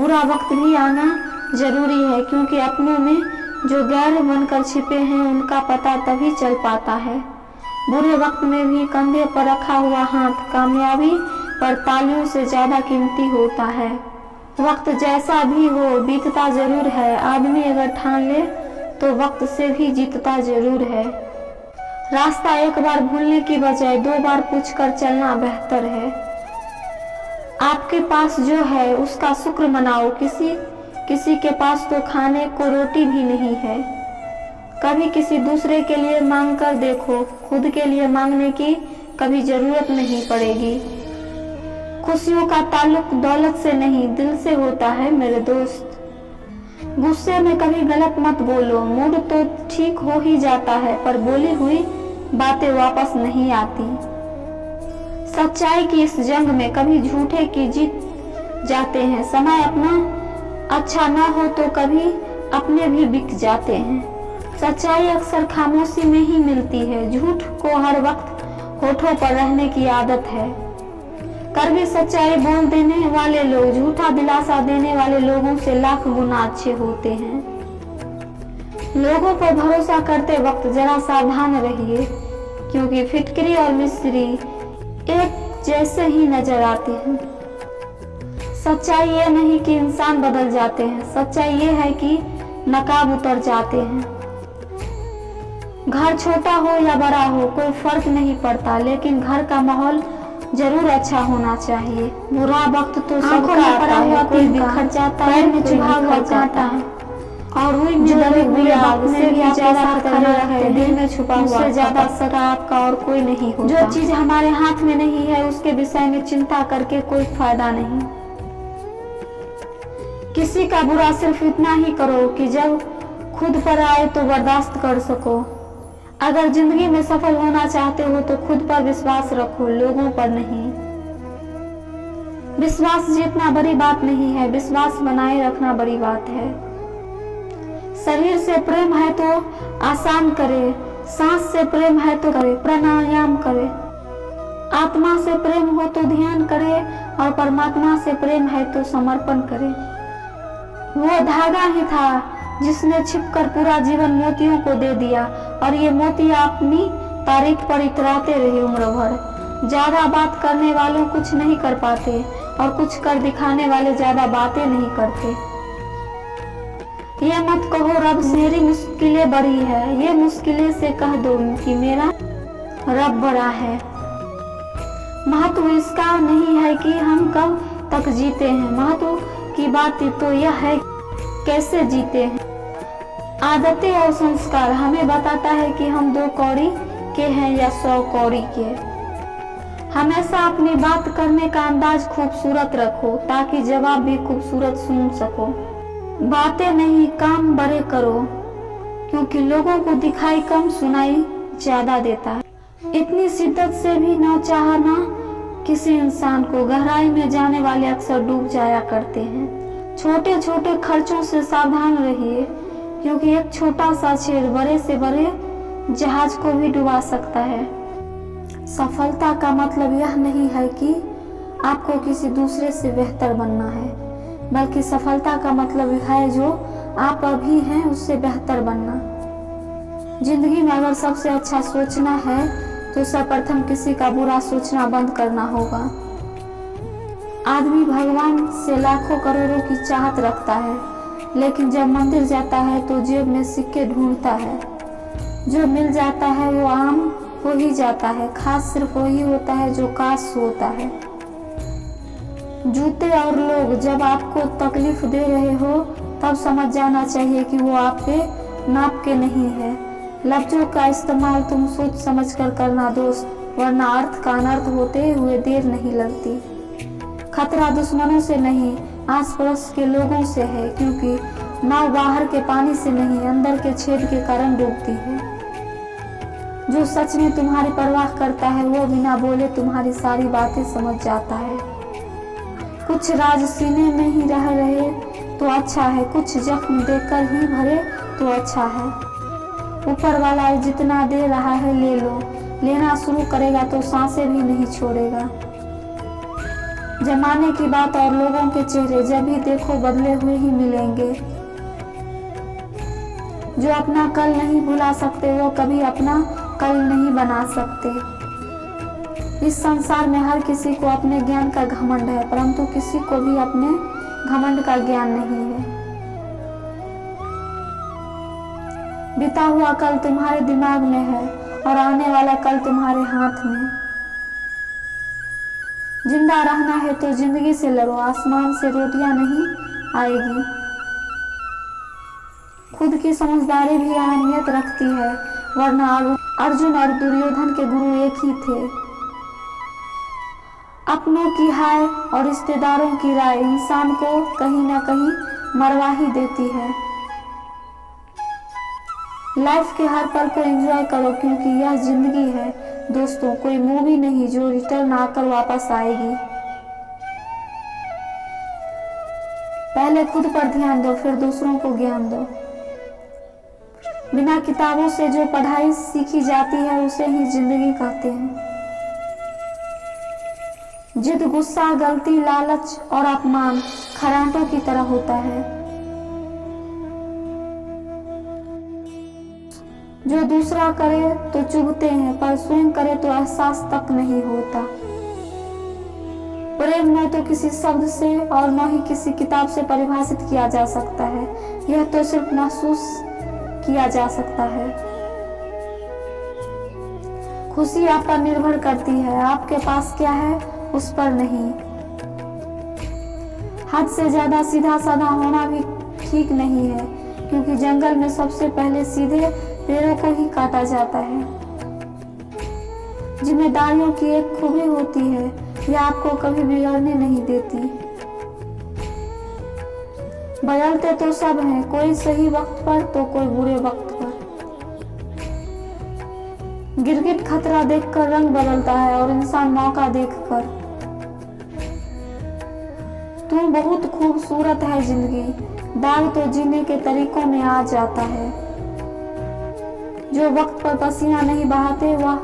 बुरा वक्त भी आना जरूरी है, क्योंकि अपनों में जो गैर बनकर छिपे हैं उनका पता तभी चल पाता है। बुरे वक्त में भी कंधे पर रखा हुआ हाथ कामयाबी पर तालियों से ज्यादा कीमती होता है। वक्त जैसा भी हो बीतता जरूर है, आदमी अगर ठान ले तो वक्त से भी जीतता जरूर है। रास्ता एक बार भूलने की बजाय 2 बार पूछकर चलना बेहतर है। आपके पास जो है उसका शुक्र मनाओ, किसी के पास तो खाने को रोटी भी नहीं है। कभी किसी दूसरे के लिए मांग कर देखो, खुद के लिए मांगने की कभी जरूरत नहीं पड़ेगी। खुशियों का ताल्लुक दौलत से नहीं दिल से होता है मेरे दोस्त। गुस्से में कभी गलत मत बोलो, मूड तो ठीक हो ही जाता है पर बोली हुई बातें वापस नहीं आती। सच्चाई की इस जंग में कभी झूठे की जीत जाते हैं। समय अपना अच्छा ना हो तो कभी अपने भी बिक जाते हैं। सच्चाई अक्सर खामोशी में ही मिलती है, झूठ को हर वक्त होठों पर रहने की आदत है। कड़वी सच्चाई बोल देने वाले लोग झूठा दिलासा देने वाले लोगों से लाख गुना अच्छे होते हैं। लोगों पर भरोसा करते वक्त जरा सावधान रहिए, क्योंकि फिटकरी और मिस्री एक जैसे ही नजर आते हैं। सच्चाई ये नहीं कि इंसान बदल जाते हैं, सच्चाई ये है कि नकाब उतर जाते हैं। घर छोटा हो या बड़ा हो कोई फर्क नहीं पड़ता, लेकिन घर का माहौल जरूर अच्छा होना चाहिए। बुरा वक्त तो सबका आता है, कोई बिखर जाता है, कोई बिखर जाता है और रुई में दबे हुए बाग से भी ज्यादा खतरनाक है दिल में छुपा हुआ। उससे ज्यादा सगा आपका और कोई नहीं होता। जो चीज हमारे हाथ में नहीं है उसके विषय में चिंता करके कोई फायदा नहीं। किसी का बुरा सिर्फ इतना ही करो कि जब खुद पर आए तो बर्दाश्त कर सको। अगर जिंदगी में सफल होना चाहते हो तो खुद पर विश्वास रखो, लोगों पर नहीं। विश्वास जीतना बड़ी बात नहीं है, विश्वास बनाए रखना बड़ी बात है। शरीर से प्रेम है तो आसान करे, सांस से प्रेम है तो करे, प्राणायाम करे। आत्मा से प्रेम हो तो ध्यान करे और परमात्मा से प्रेम है तो समर्पण करे। वो धागा ही था जिसने छिपकर पूरा जीवन मोतियों को दे दिया और ये मोती अपनी तारीफ पर इतराते रहे उम्र भर। ज्यादा बात करने वालों कुछ नहीं कर पाते और कुछ कर दिखाने वाले ज्यादा बातें नहीं करते। ये मत कहो रब मेरी मुश्किलें बड़ी है, ये मुश्किलें से कह दो कि मेरा रब बड़ा है। महत्व इसका नहीं है कि हम कब तक जीते हैं, महत्व की बात तो यह है कैसे जीते हैं। आदतें और संस्कार हमें बताता है कि हम 2 कौड़ी के हैं या 100 कौड़ी के। हमेशा अपनी बात करने का अंदाज खूबसूरत रखो ताकि जवाब भी खूबसूरत सुन सको। बातें नहीं काम बड़े करो, क्योंकि लोगों को दिखाई कम सुनाई ज्यादा देता है। इतनी शिद्दत से भी न चाहना किसी इंसान को, गहराई में जाने वाले अक्सर डूब जाया करते हैं। छोटे छोटे खर्चों से सावधान रहिए, क्योंकि एक छोटा सा छेद बड़े से बड़े जहाज को भी डुबा सकता है। सफलता का मतलब यह नहीं है कि आपको किसी दूसरे से बेहतर बनना है, बल्कि सफलता का मतलब है जो आप अभी हैं उससे बेहतर बनना। जिंदगी में अगर सबसे अच्छा सोचना है तो सर्वप्रथम किसी का बुरा सोचना बंद करना होगा। आदमी भगवान से लाखों करोड़ों की चाहत रखता है, लेकिन जब मंदिर जाता है तो जेब में सिक्के ढूंढता है। जो मिल जाता है वो आम हो ही जाता है, खास सिर्फ वही होता है जो खास होता है। जूते और लोग जब आपको तकलीफ दे रहे हो तब समझ जाना चाहिए कि वो आपके नाप के नहीं है। लफ्जों का इस्तेमाल तुम सोच समझ कर करना दोस्त, वरना अर्थ का अनर्थ होते हुए देर नहीं लगती। खतरा दुश्मनों से नहीं आस पड़ोस के लोगों से है, क्योंकि नाव बाहर के पानी से नहीं अंदर के छेद के कारण डूबती है। जो सच में तुम्हारी परवाह करता है वो बिना बोले तुम्हारी सारी बातें समझ जाता है। कुछ राज सीने में ही रह रहे तो अच्छा है, कुछ जख्म देकर ही भरे तो अच्छा है। ऊपर वाला जितना दे रहा है ले लो, लेना शुरू करेगा तो सांसें भी नहीं छोड़ेगा। जमाने की बात और लोगों के चेहरे जब भी देखो बदले हुए ही मिलेंगे। जो अपना कल नहीं भुला सकते वो कभी अपना कल नहीं बना सकते। इस संसार में हर किसी को अपने ज्ञान का घमंड है, परंतु किसी को भी अपने घमंड का ज्ञान नहीं है। बीता हुआ कल तुम्हारे दिमाग में है और आने वाला कल तुम्हारे हाथ में। जिंदा रहना है तो जिंदगी से लड़ो, आसमान से रोटियां नहीं आएगी। खुद की समझदारी भी अहमियत रखती है, वरना अर्जुन और दुर्योधन के गुरु एक ही थे। अपनों की हाय और रिश्तेदारों की राय इंसान को कहीं ना कहीं मरवा ही देती है। लाइफ के हर पल को एंजॉय करो, क्योंकि यह जिंदगी है दोस्तों, कोई मूवी नहीं जो रिटर्न आकर वापस आएगी। पहले खुद पर ध्यान दो, फिर दूसरों को ज्ञान दो। बिना किताबों से जो पढ़ाई सीखी जाती है उसे ही जिंदगी कहते हैं। जिद, गुस्सा, गलती, लालच और अपमान खरांटों की तरह होता है। जो दूसरा करे तो चुभते हैं, पर स्वयं करे तो एहसास तक नहीं होता। प्रेम न तो किसी शब्द से और न ही किसी किताब से परिभाषित किया जा सकता है, यह तो सिर्फ महसूस किया जा सकता है। खुशी आप पर निर्भर करती है, आपके पास क्या है उस पर नहीं। हद से ज्यादा सीधा साधा होना भी ठीक नहीं है, क्योंकि जंगल में सबसे पहले सीधे पेड़ों को ही काटा जाता है। जिम्मेदारियों की एक खूबी होती है, यह आपको कभी बिगड़ने नहीं देती। बदलते तो सब हैं, कोई सही वक्त पर तो कोई बुरे वक्त पर। गिरगिट खतरा देखकर रंग बदलता है और इंसान मौका देखकर। तुम बहुत खूबसूरत है जिंदगी, दाग तो जीने के तरीकों में आ जाता है। जो वक्त पर पसीना नहीं बहाते वह